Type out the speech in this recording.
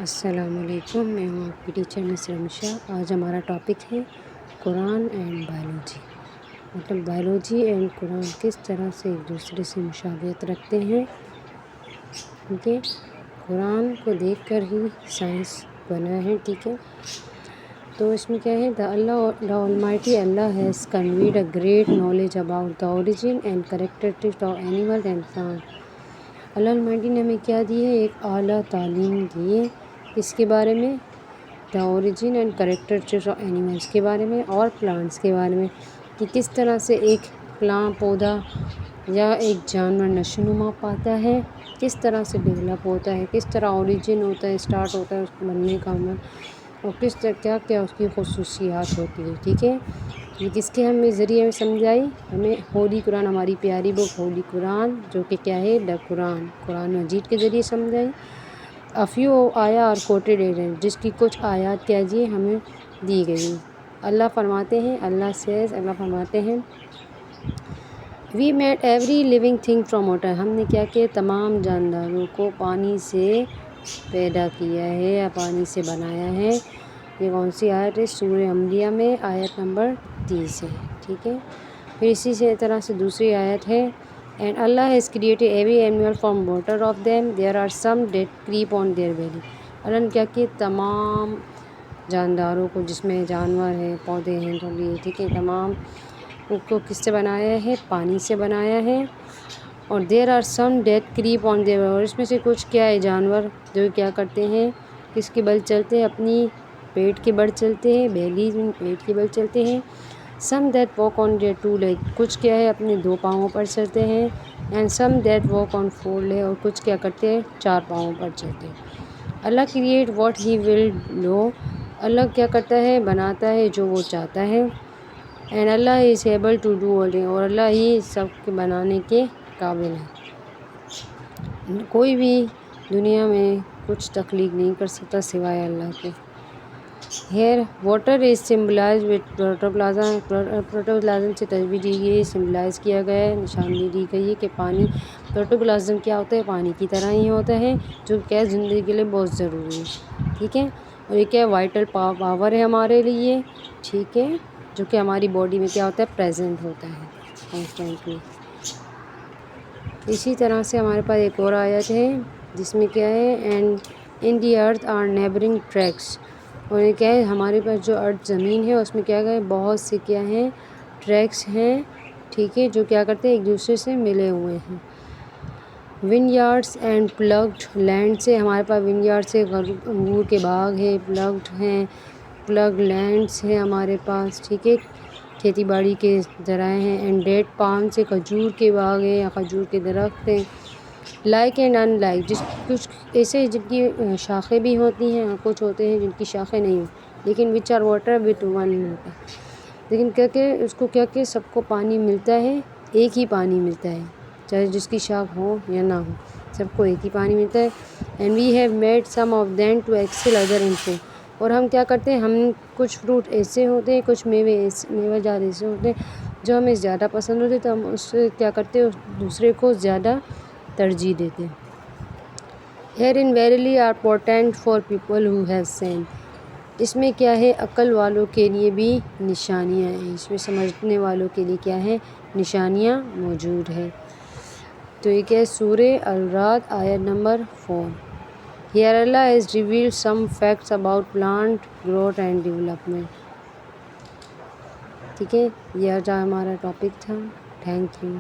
السلام علیکم، میں ہوں آپ کی ٹیچر مصر مشا۔ آج ہمارا ٹاپک ہے قرآن اینڈ بائیولوجی، مطلب بائیولوجی اینڈ قرآن کس طرح سے ایک دوسرے سے مشابہت رکھتے ہیں، کیونکہ قرآن کو دیکھ کر ہی سائنس بنا ہے، ٹھیک ہے۔ تو اس میں کیا ہے، the Almighty Allah has conveyed a great knowledge about the origin and characteristics of animals and plants۔ اللہ المیٹی نے ہمیں کیا دی ہے، ایک اعلیٰ تعلیم دی ہے، اس کے بارے میں the origin and characteristics of animals کے بارے میں اور پلانٹس کے بارے میں، کہ کس طرح سے ایک پودا یا ایک جانور نشو و نما پاتا ہے، کس طرح سے ڈیولپ ہوتا ہے، کس طرح اوریجن ہوتا ہے، اسٹارٹ ہوتا ہے اس کو بننے کا عمل، اور کس طرح کیا کیا اس کی خصوصیات ہوتی ہے، ٹھیک ہے۔ یہ کس کے ہمیں ذریعے میں سمجھائی، ہمیں ہولی قرآن، ہماری پیاری بک ہولی قرآن، جو کہ کیا ہے دا قرآن مجید کے ذریعے سمجھائی۔ افیو آیا اور کوٹیڈ ایڈن، جس کی کچھ آیات کیا جی ہمیں دی گئی۔ اللہ فرماتے ہیں، اللہ فرماتے ہیں we made every living thing from water, ہم نے کیا کیا، تمام جانداروں کو پانی سے پیدا کیا ہے یا پانی سے بنایا ہے۔ یہ کون سی آیت ہے، سورہ انبیاء میں آیت نمبر 30 ہے، ٹھیک ہے۔ پھر اسی سے طرح سے دوسری آیت ہے And Allah has created every animal from water of them. There are some that creep on their belly. اللہ نے کیا کہ تمام جانداروں کو، جس میں جانور ہیں، پودے ہیں، ٹھیک ہے، تمام کو کس سے بنایا ہے، پانی سے بنایا ہے۔ اور there are some that creep on their belly، اور اس میں سے کچھ کیا ہے، جانور جو کیا کرتے ہیں، کس کے بل چلتے ہیں، اپنی پیٹ کے بل چلتے ہیں، بیلی پیٹ کے بل چلتے ہیں۔ Some that walk on their two legs، کچھ کیا ہے اپنے دو پاؤں پر چلتے ہیں۔ And some that walk on four legs، اور کچھ کیا کرتے ہیں، چار پاؤں پر چلتے ہیں۔ اللہ create what he will do، اللہ کیا کرتا ہے، بناتا ہے جو وہ چاہتا ہے۔ And Allah is able to do all things، اور اللہ ہی سب کے بنانے کے قابل ہے۔ کوئی بھی دنیا میں کچھ تخلیق نہیں کر سکتا سوائے اللہ کے۔ Here water is symbolized with protoplasm، protoplasm سے تشبیہ دی گئی، سمبلائز کیا گیا ہے، نشاندہی دی گئی ہے کہ پانی، پروٹوپلازم کیا ہوتا ہے، پانی کی طرح ہی ہوتا ہے، جو کیا ہے زندگی کے لیے بہت ضروری ہے، ٹھیک ہے۔ اور یہ کیا ہے، وائٹل پاور ہے ہمارے لیے، ٹھیک ہے، جو کہ ہماری باڈی میں کیا ہوتا ہے، پریزنٹ ہوتا ہے کانسٹینٹلی۔ اسی طرح سے ہمارے پاس ایک اور آیت ہے جس میں کیا ہے، and in the earth are neighbouring tracts, اور یہ کیا ہے، ہمارے پاس جو ارتھ زمین ہے اس میں کیا گئے، بہت سے کیا ہیں، ٹریکس ہیں، ٹھیک ہے، جو کیا کرتے ہیں، ایک دوسرے سے ملے ہوئے ہیں۔ Vineyards and plugged land, سے ہمارے پاس ون یارڈ سے انگور کے باغ ہے، پلگڈ ہیں، پلگ لینڈس ہیں ہمارے پاس، ٹھیک ہے، کھیتی باڑی کے ذرائع ہیں۔ اینڈ ڈیٹ پام، سے کھجور کے باغ ہیں یا کھجور کے درخت ہیں۔ لائک اینڈ ان لائک، کچھ ایسے جن کی شاخیں بھی ہوتی ہیں، کچھ ہوتے ہیں جن کی شاخیں نہیں ہوتی، لیکن which are water with one ہوتا ہے، لیکن کیا کہ اس کو کیا کہ سب کو پانی ملتا ہے، ایک ہی پانی ملتا ہے، چاہے جس کی شاخ ہو یا نہ ہو، سب کو ایک ہی پانی ملتا ہے۔ And we have made some of them to excel other in food, اور ہم کیا کرتے ہیں، ہم کچھ فروٹ ایسے ہوتے ہیں، کچھ میوے جات ایسے ہوتے ہیں جو ہمیں زیادہ پسند ہوتے ہیں، تو ہم اس سے کیا کرتے ہیں، دوسرے کو زیادہ ترجیح دیتے ہیں۔ Herein verily are portent for people who have sense، اس میں کیا ہے، عقل والوں کے لیے بھی نشانیاں ہیں، اس میں سمجھنے والوں کے لیے کیا ہے، نشانیاں موجود ہے۔ تو یہ کیا ہے، سورہ الرعد آیت number 4۔ Here Allah has revealed some facts about plant growth and development، ٹھیک ہے۔ یہ آج ہمارا ٹاپک تھا، تھینک یو۔